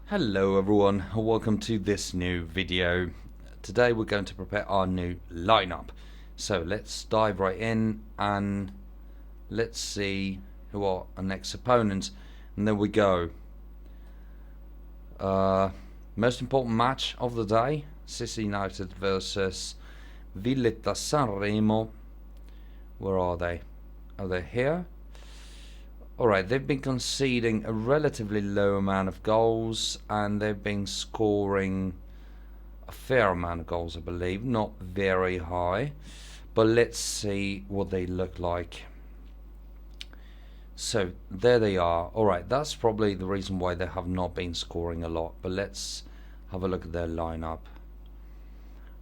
Hello everyone, welcome to this new video. Today we're going to prepare our new lineup. So let's dive right in and let's see who are our next opponents. And there we go. Most important match of the day, Sicily United versus Villetta Sanremo. Where are they? Are they here? Alright, they've been conceding a relatively low amount of goals and they've been scoring a fair amount of goals, I believe. Not very high, but let's see what they look like. So there they are. Alright, that's probably the reason why they have not been scoring a lot, but let's have a look at their lineup.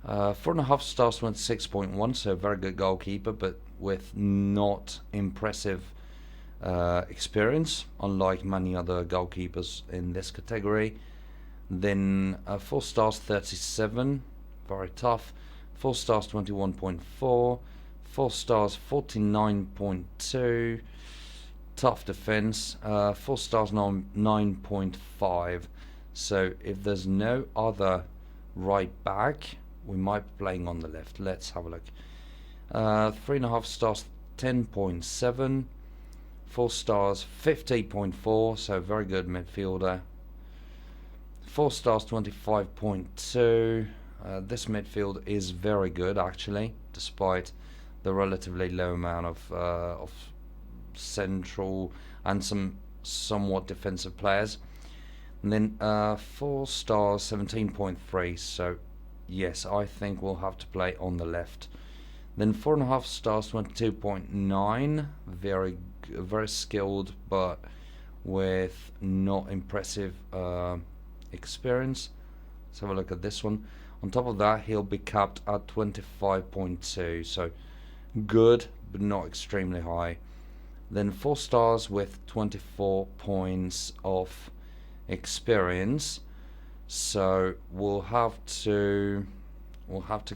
4.5 stars, 26.1, so very good goalkeeper, but with not impressive experience, unlike many other goalkeepers in this category. Then 4 stars 37, very tough. 4 stars 21.4, 4 stars 49.2, tough defense. 4 stars 9.5. So if there's no other right back, we might be playing on the left. Let's have a look. 3.5 stars 10.7. 4 stars 50.4, so very good midfielder. 4 stars 25.2. This midfield is very good actually, despite the relatively low amount of central and some somewhat defensive players. And then 4 stars 17.3, so yes, I think we'll have to play on the left. Then 4.5 stars 22.9, very skilled, but with not impressive experience. Let's have a look at this one. On top of that, he'll be capped at 25.2, so good, but not extremely high. Then 4 stars with 24 points of experience. So we'll have to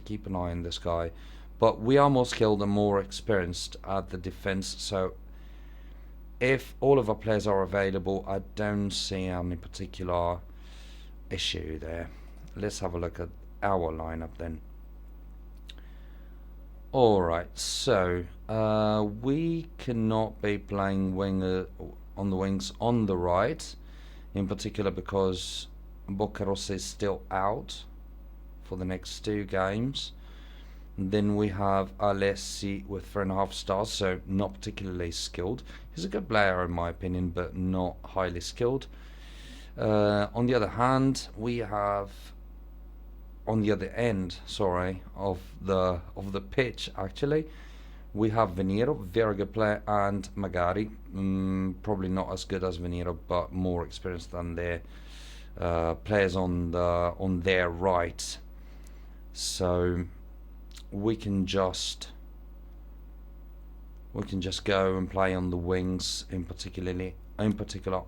keep an eye on this guy. But we are more skilled and more experienced at the defense, so if all of our players are available, I don't see any particular issue there. Let's have a look at our lineup then. Alright, so we cannot be playing winger on the wings on the right, in particular because Boccarossa is still out for the next 2 games. Then we have Alessi with 3.5 stars, so not particularly skilled. He's a good player in my opinion, but not highly skilled. On the other hand, we have on the other end, of the pitch actually, we have Venero, very good player, and Magari, probably not as good as Venero, but more experienced than their players on their right. So we can just go and play on the wings, in particular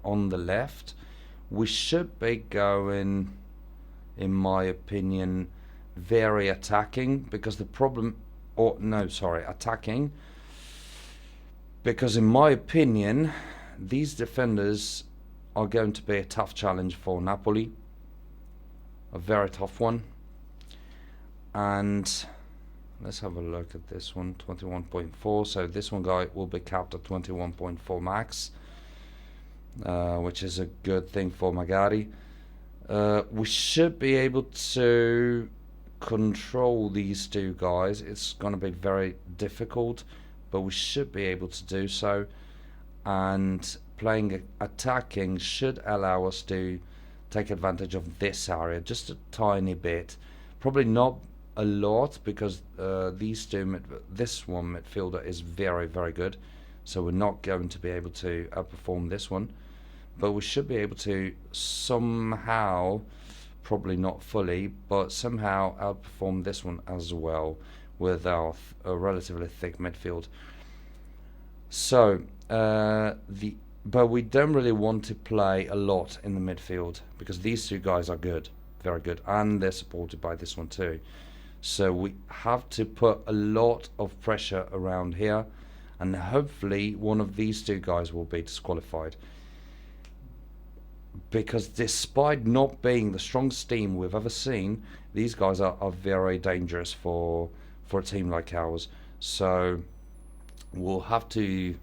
on the left. We should be going, in my opinion, very attacking, because the problem, attacking, because in my opinion these defenders are going to be a tough challenge for Napoli, a very tough one. And let's have a look at this one, 21.4. So this one guy will be capped at 21.4 max, which is a good thing for Magari. We should be able to control these 2 guys. It's going to be very difficult, but we should be able to do so. And playing attacking should allow us to take advantage of this area just a tiny bit. Probably not a lot, because this one midfielder is very, very good, so we're not going to be able to outperform this one, but we should be able to somehow, probably not fully, but somehow outperform this one as well with our relatively thick midfield. So but we don't really want to play a lot in the midfield, because these 2 guys are good, very good, and they're supported by this one too. So we have to put a lot of pressure around here, and hopefully one of these 2 guys will be disqualified. because despite not being the strongest team we've ever seen, these guys are very dangerous for a team like ours. So we'll have to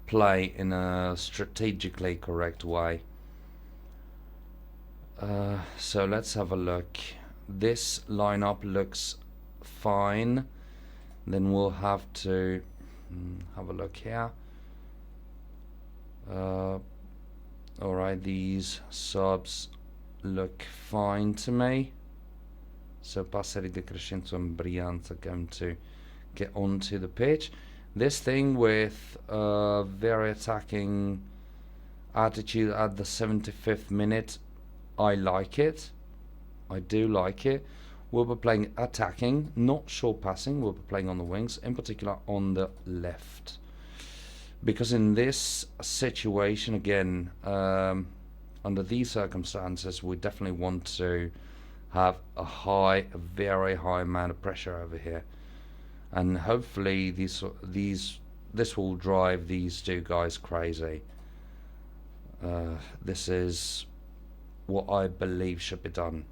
play in a strategically correct way. So let's have a look. This lineup looks fine. Then we'll have to have a look here. Alright, these subs look fine to me. So Passeri, De Crescenzo and Briant are going to get onto the pitch. This thing with very attacking attitude at the 75th minute, I like it. I do like it. We'll be playing attacking, not short passing. We'll be playing on the wings, in particular on the left. Because in this situation, again, under these circumstances, we definitely want to have a very high amount of pressure over here. And hopefully this will drive these two guys crazy. This is what I believe should be done.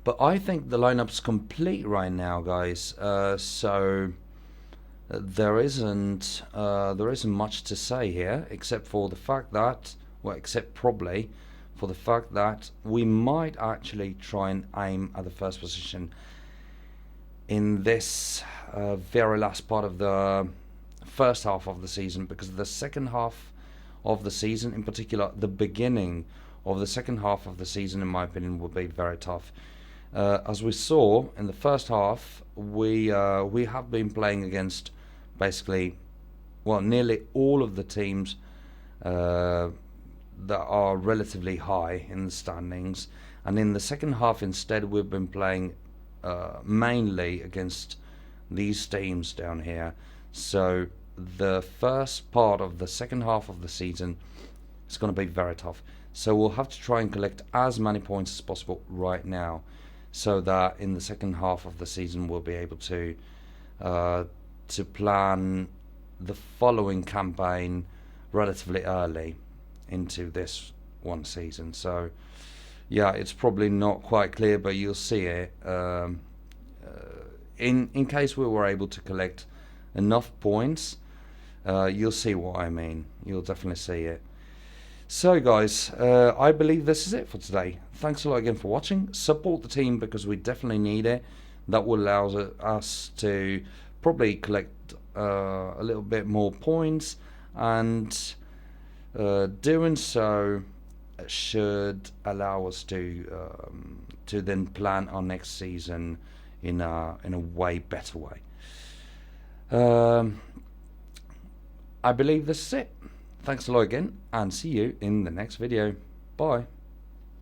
But I think the lineup's complete right now, guys. So there isn't much to say here, except for the fact that, well, except probably for the fact that we might actually try and aim at the first position in this very last part of the first half of the season, because the second half of the season, in particular the beginning of the second half of the season, in my opinion, will be very tough. As we saw in the first half, we have been playing against basically, well, nearly all of the teams that are relatively high in the standings, and in the second half instead we've been playing mainly against these teams down here. So the first part of the second half of the season is going to be very tough. So we'll have to try and collect as many points as possible right now, so that in the second half of the season we'll be able to plan the following campaign relatively early into this one season. So yeah, it's probably not quite clear, but you'll see it. In case we were able to collect enough points, you'll see what I mean. You'll definitely see it. So guys, I believe this is it for today. Thanks a lot again for watching. Support the team because we definitely need it. That will allow us to probably collect a little bit more points, and doing so should allow us to then plan our next season in a way better way. I believe this is it. Thanks a lot again, and see you in the next video. Bye.